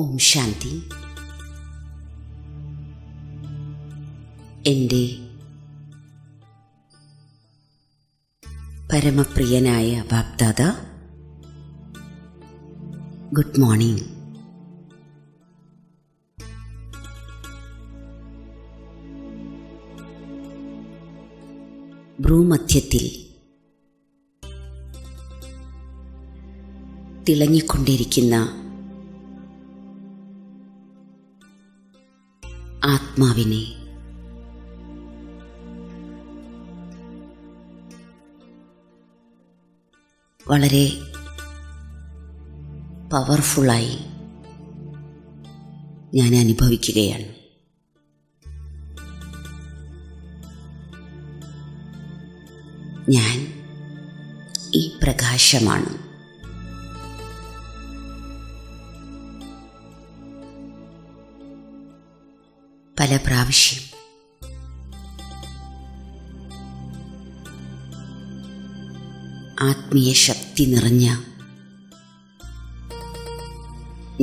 ഓം ശാന്തി. എൻ്റെ പരമപ്രിയനായ BapDada, good morning. ഭ്രൂമധ്യത്തിൽ തിളങ്ങിക്കൊണ്ടിരിക്കുന്ന ആത്മാവിനെ വളരെ പവർഫുള്ളായി ഞാൻ അനുഭവിക്കുകയാണ്. ഞാൻ ഈ പ്രകാശമാണ്. പല പ്രാവശ്യം ആത്മീയ ശക്തി നിറഞ്ഞ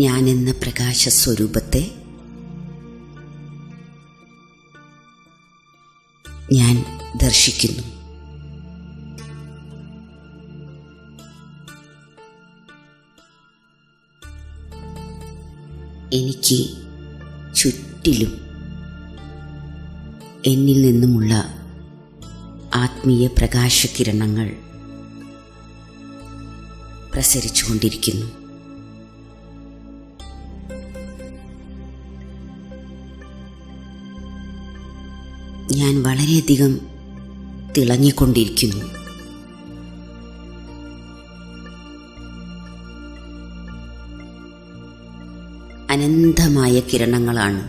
ഞാനെന്ന പ്രകാശസ്വരൂപത്തെ ഞാൻ ദർശിക്കുന്നു. എനിക്ക് ചുറ്റിലും എന്നിൽ നിന്നുമുള്ള ആത്മീയ പ്രകാശകിരണങ്ങൾ പ്രസരിച്ചുകൊണ്ടിരിക്കുന്നു. ഞാൻ വളരെയധികം തിളങ്ങിക്കൊണ്ടിരിക്കുന്നു. അനന്തമായ കിരണങ്ങളാണ്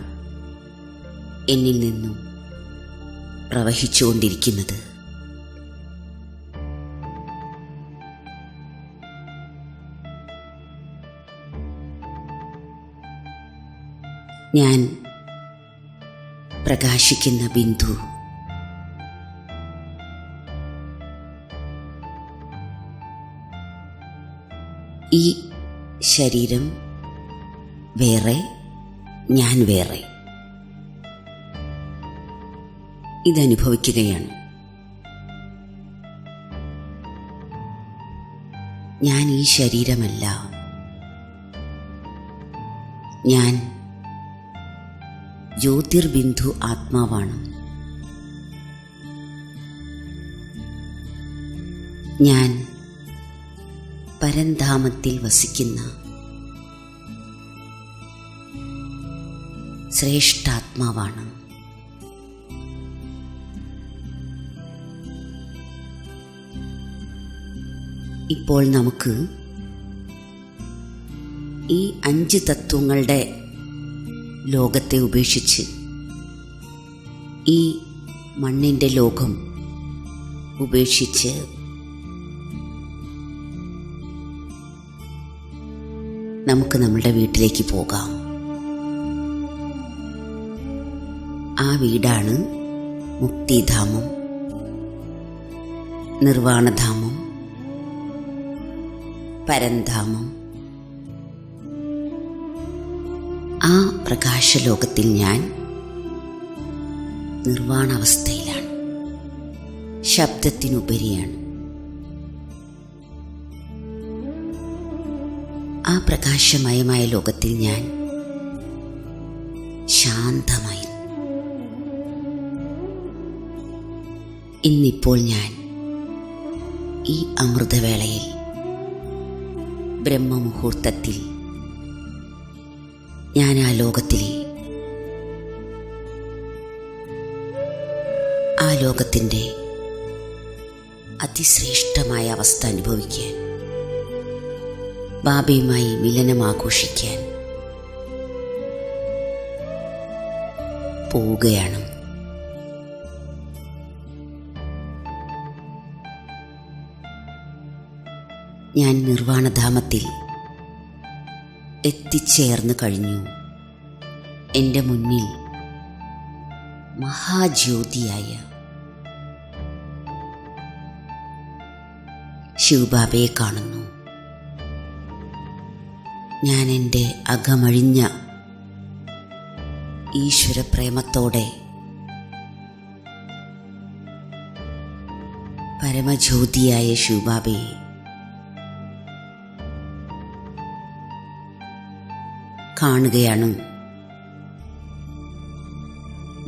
എന്നിൽ നിന്നും പ്രവഹിച്ചുകൊണ്ടിരിക്കുന്നത്. ഞാൻ പ്രകാശിക്കുന്ന ബിന്ദു. ഈ ശരീരം വേറെ, ഞാൻ വേറെ. ഇതനുഭവിക്കുകയാണ്. ഞാൻ ഈ ശരീരമല്ല. ഞാൻ ജ്യോതിർബിന്ദു ആത്മാവാണ്. ഞാൻ പരന്ധാമത്തിൽ വസിക്കുന്ന ശ്രേഷ്ഠാത്മാവാണ്. ഇപ്പോൾ നമുക്ക് ഈ 5 തത്വങ്ങളുടെ ലോകത്തെ ഉപേക്ഷിച്ച് ഈ മണ്ണിൻ്റെ ലോകം ഉപേക്ഷിച്ച് നമുക്ക് നമ്മളുടെ വീട്ടിലേക്ക് പോകാം. ആ വീടാണ് മുക്തിധാമം, നിർവാണധാമം, പരന്ധാമം. ആ പ്രകാശലോകത്തിൽ ഞാൻ നിർവാണാവസ്ഥയിലാണ്, ശബ്ദത്തിനുപരിയാണ്. ആ പ്രകാശമയമായ ലോകത്തിൽ ഞാൻ ശാന്തമായി. ഇന്നിപ്പോൾ ഞാൻ ഈ അമൃതവേളയിൽ ബ്രഹ്മമുഹൂർത്തത്തിൽ ഞാൻ ആ ലോകത്തിലെ ആ ലോകത്തിൻ്റെ അതിശ്രേഷ്ഠമായ അവസ്ഥ അനുഭവിക്കാൻ, ബാബയുമായി മിലനം ആഘോഷിക്കാൻ പോവുകയാണ്. ഞാൻ നിർവാണധാമത്തിൽ എത്തിച്ചേർന്ന് കഴിഞ്ഞു. എൻ്റെ മുന്നിൽ മഹാജ്യോതിയായ ശിവബാബയെ കാണുന്നു. ഞാൻ എൻ്റെ അകമഴിഞ്ഞ ഈശ്വരപ്രേമത്തോടെ പരമജ്യോതിയായ ശിവബാബയെ കാണുകയാണ്.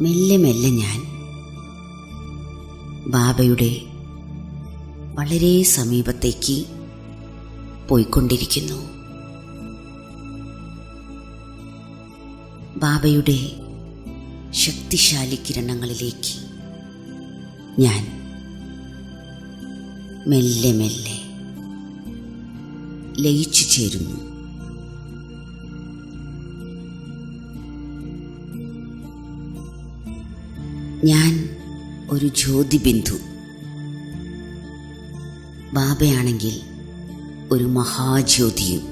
മെല്ലെ മെല്ലെ ഞാൻ ബാബയുടെ വളരെ സമീപത്തേക്ക് പോയിക്കൊണ്ടിരിക്കുന്നു. ബാബയുടെ ശക്തിശാലി കിരണങ്ങളിലേക്ക് ഞാൻ മെല്ലെ മെല്ലെ ലയിച്ചു ചേരുന്നു. ഞാൻ ഒരു ജ്യോതിബിന്ദു, ബാബയാണെങ്കിൽ ഒരു മഹാജ്യോതിയും.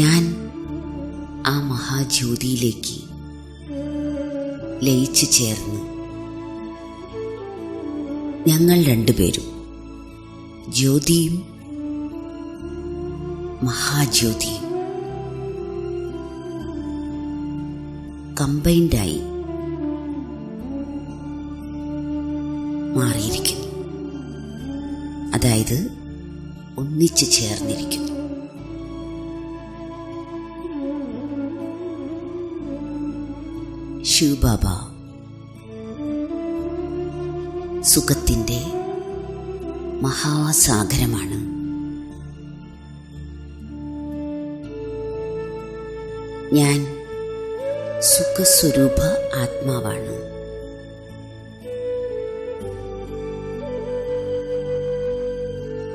ഞാൻ ആ മഹാജ്യോതിയിലേക്ക് ലയിച്ചു ചേർന്ന് ഞങ്ങൾ രണ്ടുപേരും ജ്യോതിയും മഹാജ്യോതിയും കമ്പൈൻഡായി മാറിയിരിക്കുന്നു. അതായത് ഒന്നിച്ചു ചേർന്നിരിക്കുന്നു. ശിവബാബ സുഖത്തിൻ്റെ മഹാസാഗരമാണ്. ഞാൻ സുഖസ്വരൂപ ആത്മാവാണ്.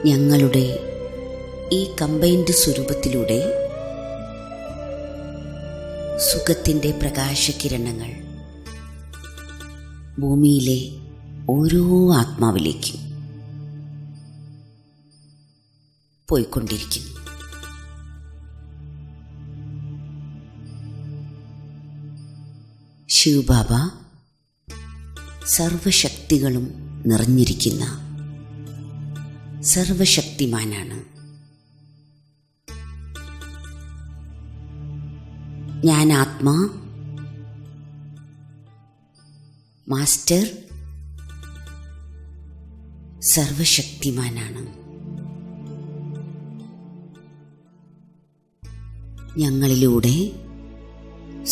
ഞങ്ങളുടെ ഈ കമ്പൈൻഡ് സ്വരൂപത്തിലൂടെ സുഖത്തിൻ്റെ പ്രകാശകിരണങ്ങൾ ഭൂമിയിലെ ഓരോ ആത്മാവിലേക്കും പോയിക്കൊണ്ടിരിക്കുന്നു. ശിവബാബ സർവശക്തികളും നിറഞ്ഞിരിക്കുന്ന സർവശക്തിമാനാണ്. ഞാൻ ആത്മാ, മാസ്റ്റർ സർവശക്തിമാനാണ്. ഞങ്ങളിലൂടെ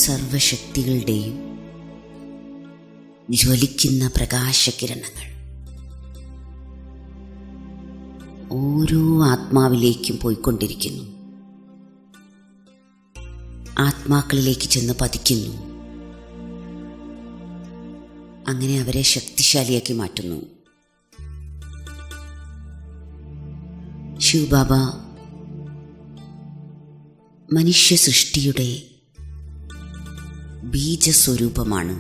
സർവശക്തികളുടെയും ജ്വലിക്കുന്ന പ്രകാശകിരണങ്ങൾ ഓരോ ആത്മാവിലേക്കും പോയിക്കൊണ്ടിരിക്കുന്നു. ആത്മാക്കളിലേക്ക് ചെന്ന് പതിക്കുന്നു. അങ്ങനെ അവരെ ശക്തിശാലിയാക്കി മാറ്റുന്നു. ശിവബാബ മനുഷ്യ സൃഷ്ടിയുടെ ബീജസ്വരൂപമാണ്.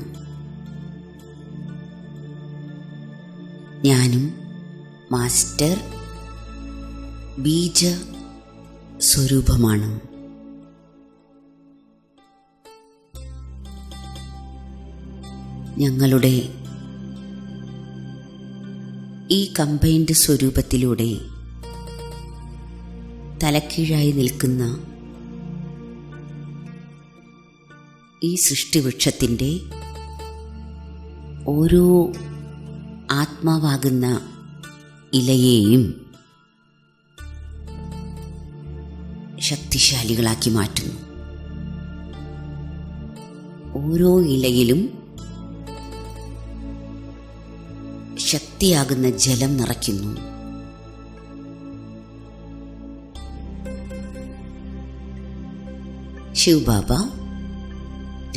ഞാനും മാസ്റ്റർ ബീജ സ്വരൂപമാണ്. ഞങ്ങളുടെ ഈ കമ്പൈൻഡ് സ്വരൂപത്തിലൂടെ തലക്കീഴായി നിൽക്കുന്ന ഈ സൃഷ്ടിവൃക്ഷത്തിൻ്റെ ഓരോ ആത്മാവാകുന്ന ഇലയെയും ശക്തിശാലികളാക്കി മാറ്റുന്നു. ഓരോ ഇലയിലും ശക്തിയാകുന്ന ജലം നിറയ്ക്കുന്നു. ശിവബാബ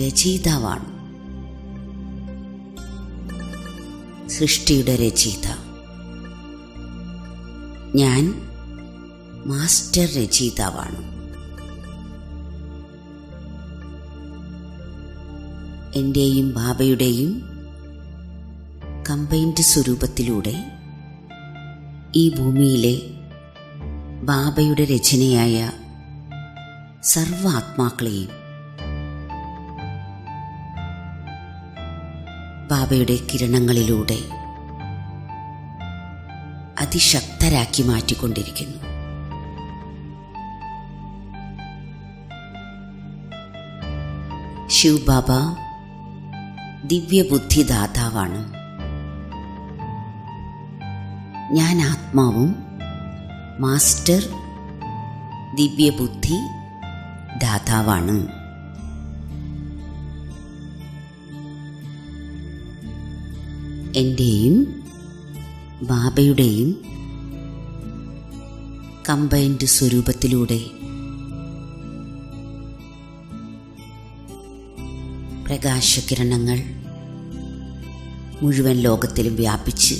രചയിതാവാണ്. സൃഷ്ടിയുടെ രചയിത. ഞാൻ മാസ്റ്റർ രചയിതാവാണ്. എൻ്റെയും ബാബയുടെയും കമ്പൈൻഡ് സ്വരൂപത്തിലൂടെ ഈ ഭൂമിയിലെ ബാബയുടെ രചനയായ സർവ ആത്മാക്കളെയും ബാബയുടെ കിരണങ്ങളിലൂടെ അതിശക്തരാക്കി മാറ്റിക്കൊണ്ടിരിക്കുന്നു. ശിവബാബ ദിവ്യബുദ്ധിദാതാവാണ്. ഞാൻ ആത്മാവും മാസ്റ്റർ ദിവ്യബുദ്ധി ദാതാവാണ്. എൻ്റെയും ബാബയുടെയും കമ്പൈൻഡ് സ്വരൂപത്തിലൂടെ പ്രകാശകിരണങ്ങൾ മുഴുവൻ ലോകത്തിലും വ്യാപിച്ച്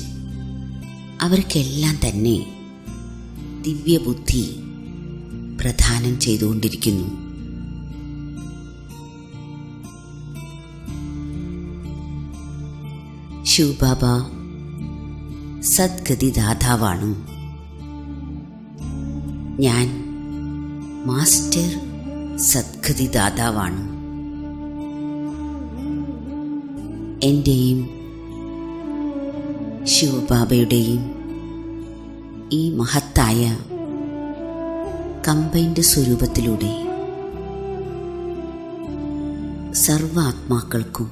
അവർക്കെല്ലാം തന്നെ ദിവ്യബുദ്ധി പ്രദാനം ചെയ്തുകൊണ്ടിരിക്കുന്നു. ശിവബാബ സദ്ഗതിദാതാവാണ്. ഞാൻ മാസ്റ്റർ സദ്ഗതിദാതാവാണ്. എൻ്റെയും ശിവബാബയുടെയും ഈ മഹത്തായ കമ്പൈൻഡ് സ്വരൂപത്തിലൂടെ സർവ്വ ആത്മാക്കൾക്കും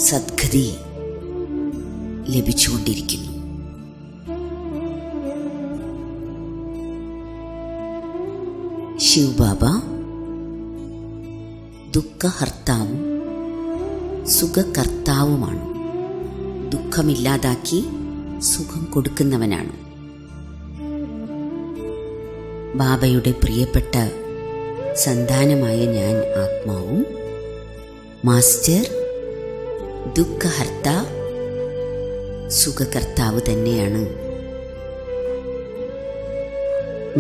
സദ്ഗതി ലഭിച്ചുകൊണ്ടിരിക്കുന്നു. ശിവബാബ ദുഃഖഹർത്താവും സുഖകർത്താവുമാണ്. ദുഃഖമില്ലാതാക്കി സുഖം കൊടുക്കുന്നവനാണ്. ബാബയുടെ പ്രിയപ്പെട്ട സന്താനമായ ഞാൻ ആത്മാവും മാസ്റ്റർ ദുഃഖഹർത്ത സുഖകർത്താവ് തന്നെയാണ്.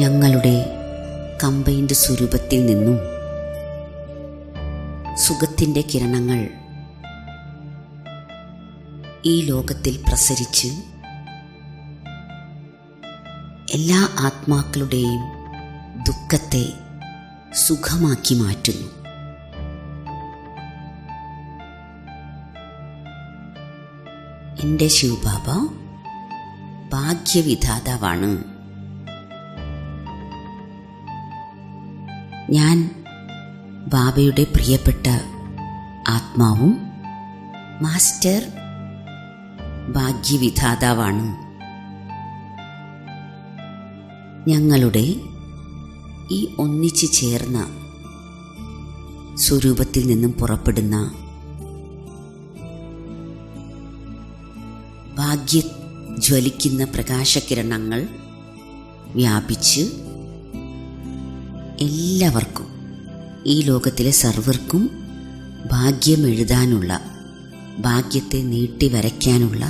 ഞങ്ങളുടെ കമ്പൈൻഡ് സ്വരൂപത്തിൽ നിന്നും സുഖത്തിൻ്റെ കിരണങ്ങൾ ഈ ലോകത്തിൽ പ്രസരിച്ച് എല്ലാ ആത്മാക്കളുടെയും ദുഃഖത്തെ സുഖമാക്കി മാറ്റുന്നു. എൻ്റെ ശിവബാബ ഭാഗ്യവിധാതാവാണ്. ഞാൻ ബാബയുടെ പ്രിയപ്പെട്ട ആത്മാവും മാസ്റ്റർ ഭാഗ്യവിധാതാവാണ്. ഞങ്ങളുടെ ഈ ഒന്നിച്ചു ചേർന്ന സ്വരൂപത്തിൽ നിന്നും പുറപ്പെടുന്ന ഭാഗ്യജ്വലിക്കുന്ന പ്രകാശകിരണങ്ങൾ വ്യാപിച്ച് എല്ലാവർക്കും, ഈ ലോകത്തിലെ സർവർക്കും ഭാഗ്യം എഴുതാനുള്ള, ഭാഗ്യത്തെ നീട്ടി വരയ്ക്കാനുള്ള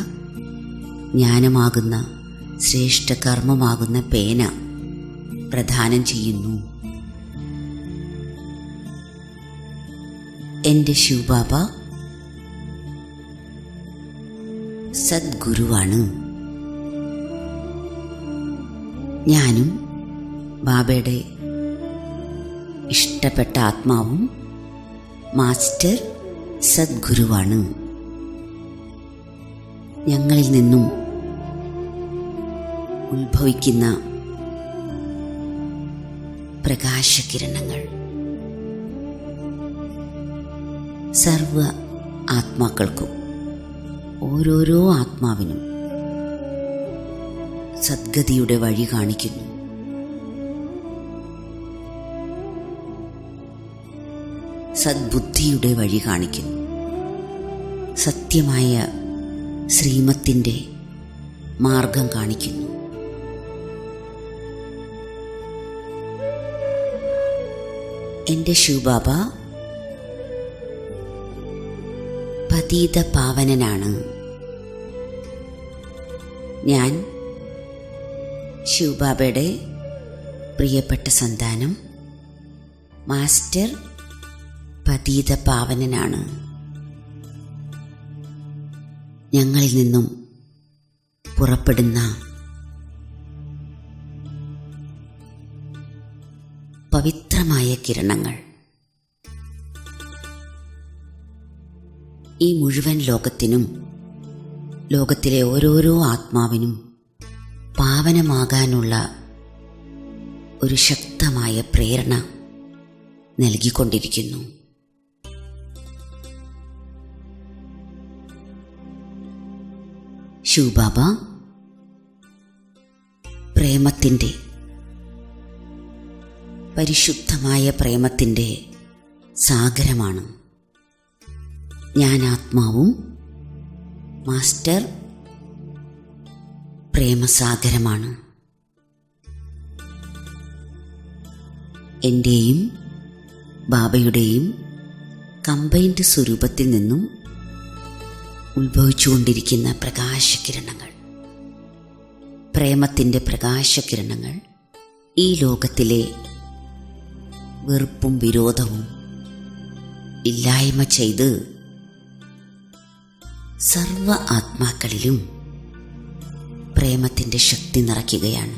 ജ്ഞാനമാകുന്ന ശ്രേഷ്ഠ കർമ്മമാകുന്ന പേന പ്രദാനം ചെയ്യുന്നു. എൻ്റെ ശിവബാബ സദ്ഗുരുവാണ്. ഞാനും ബാബയുടെ ഇഷ്ടപ്പെട്ട ആത്മാവും മാസ്റ്റർ സദ്ഗുരുവാണ്. ഞങ്ങളിൽ നിന്നും ഉത്ഭവിക്കുന്ന പ്രകാശകിരണങ്ങൾ സർവ ആത്മാക്കൾക്കും, ഓരോരോ ആത്മാവിനും സദ്ഗതിയുടെ വഴി കാണിക്കുന്നു. സദ്ബുദ്ധിയുടെ വഴി കാണിക്കുന്നു. സത്യമായ ശ്രീമത്തിൻ്റെ മാർഗം കാണിക്കുന്നു. എൻ്റെ ശിവബാബ പതീത പാവനനാണ്. ഞാൻ ശിവബാബയുടെ പ്രിയപ്പെട്ട സന്താനം മാസ്റ്റർ പതീത പാവനനാണ്. ഞങ്ങളിൽ നിന്നും പുറപ്പെടുന്ന പവിത്രമായ കിരണങ്ങൾ ഈ മുഴുവൻ ലോകത്തിനും, ലോകത്തിലെ ഓരോരോ ആത്മാവിനും പാവനമാകാനുള്ള ഒരു ശക്തമായ പ്രേരണ നൽകിക്കൊണ്ടിരിക്കുന്നു. ശിവബാബ പ്രേമത്തിൻ്റെ, പരിശുദ്ധമായ പ്രേമത്തിൻ്റെ സാഗരമാണ്. ഞാൻ ആത്മാവും മാസ്റ്റർ പ്രേമസാഗരമാണ്. എൻ്റെയും ബാബയുടെയും കമ്പൈൻഡ് സ്വരൂപത്തിൽ നിന്നും ഉത്ഭവിച്ചുകൊണ്ടിരിക്കുന്ന പ്രകാശകിരണങ്ങൾ, പ്രേമത്തിൻ്റെ പ്രകാശകിരണങ്ങൾ ഈ ലോകത്തിലെ വെറുപ്പും വിരോധവും ഇല്ലായ്മ ചെയ്ത് സർവ ആത്മാക്കളിലും പ്രേമത്തിൻ്റെ ശക്തി നിറയ്ക്കുകയാണ്.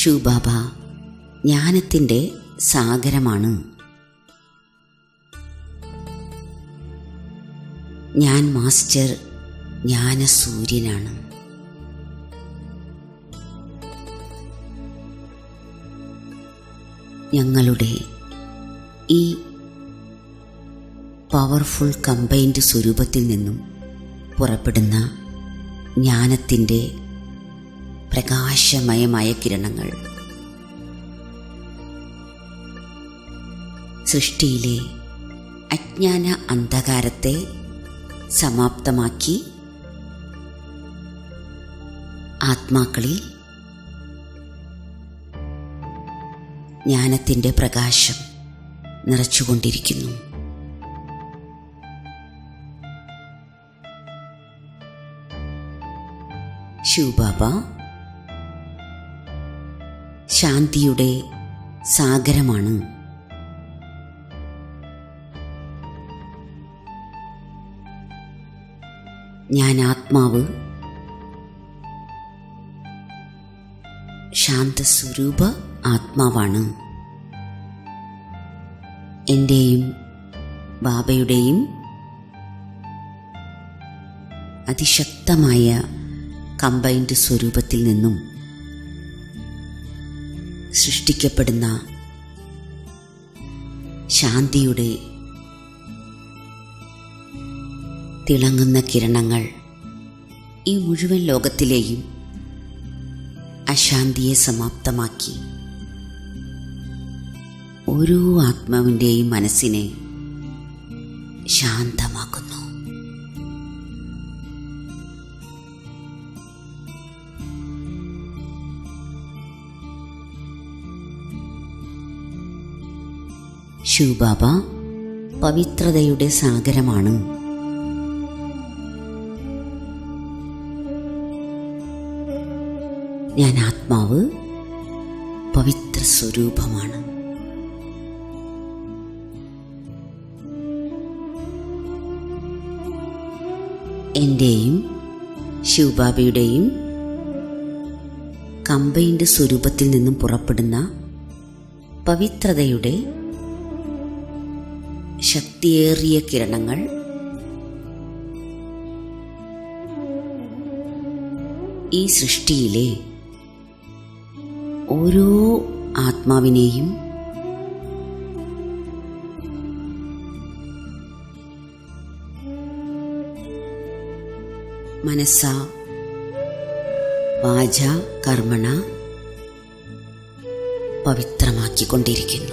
ശിവബാബ ജ്ഞാനത്തിൻ്റെ സാഗരമാണ്. ഞാൻ മാസ്റ്റർ ജ്ഞാനസൂര്യനാണ്. ഞങ്ങളുടെ ഈ പവർഫുൾ കമ്പൈൻഡ് സ്വരൂപത്തിൽ നിന്നും പുറപ്പെടുന്ന ജ്ഞാനത്തിൻ്റെ പ്രകാശമയമായ കിരണങ്ങൾ സൃഷ്ടിയിലെ അജ്ഞാന അന്ധകാരത്തെ സമാപ്തമാക്കി ആത്മാക്കളിൽ ജ്ഞാനത്തിൻ്റെ പ്രകാശം നിറച്ചുകൊണ്ടിരിക്കുന്നു. ശിവബാബ ശാന്തിയുടെ സാഗരമാണ്. ഞാൻ ആത്മാവ് ശാന്തസ്വരൂപ ആത്മാവാണ്. എൻ്റെയും ബാബയുടെയും അതിശക്തമായ കമ്പൈൻഡ് സ്വരൂപത്തിൽ നിന്നും സൃഷ്ടിക്കപ്പെടുന്ന ശാന്തിയുടെ തിളങ്ങുന്ന കിരണങ്ങൾ ഈ മുഴുവൻ ലോകത്തിലെയും അശാന്തിയെ സമാപ്തമാക്കി ഓരോ ആത്മാവിൻ്റെയും മനസ്സിനെ ശാന്തമാക്കുന്നു. ശിവബാബ പവിത്രതയുടെ സാഗരമാണ്. ഞാൻ ആത്മാവ് പവിത്ര സ്വരൂപമാണ്. എൻ്റെയും ശിവബാബയുടെയും കമ്പൈൻഡ് സ്വരൂപത്തിൽ നിന്നും പുറപ്പെടുന്ന പവിത്രതയുടെ ശക്തിയേറിയ കിരണങ്ങൾ ഈ സൃഷ്ടിയിലെ ഓരോ ആത്മാവിനെയും മനസ്സ വാച കർമ്മണ പവിത്രമാക്കിക്കൊണ്ടിരിക്കുന്നു.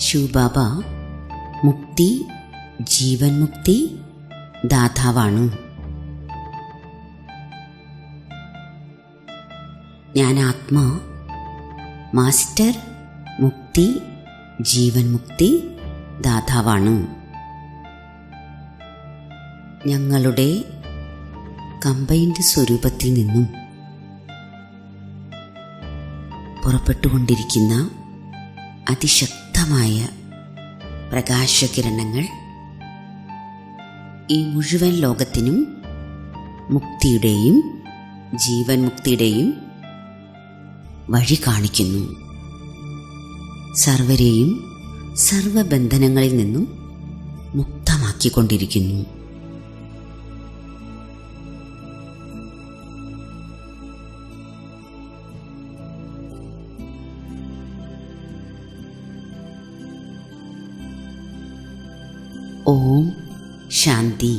ശിവബാബ മുക്തി, ജീവൻ മുക്തി ദാതാവാണ്. ഞാൻ ആത്മാ മാസ്റ്റർ മുക്തി, ജീവൻ മുക്തി ദാതാവാണ്. ഞങ്ങളുടെ കമ്പൈൻഡ് സ്വരൂപത്തിൽ നിന്നും പുറപ്പെട്ടുകൊണ്ടിരിക്കുന്ന അതിശക്തമായ പ്രകാശകിരണങ്ങൾ ഈ മുഴുവൻ ലോകത്തിനും മുക്തിയുടെയും ജീവൻ മുക്തിയുടെയും വഴി കാണിക്കുന്നു. സർവരെയും സർവബന്ധനങ്ങളിൽ നിന്നും ശക്തമാക്കിക്കൊണ്ടിരിക്കുന്നു. ഓം ശാന്തി.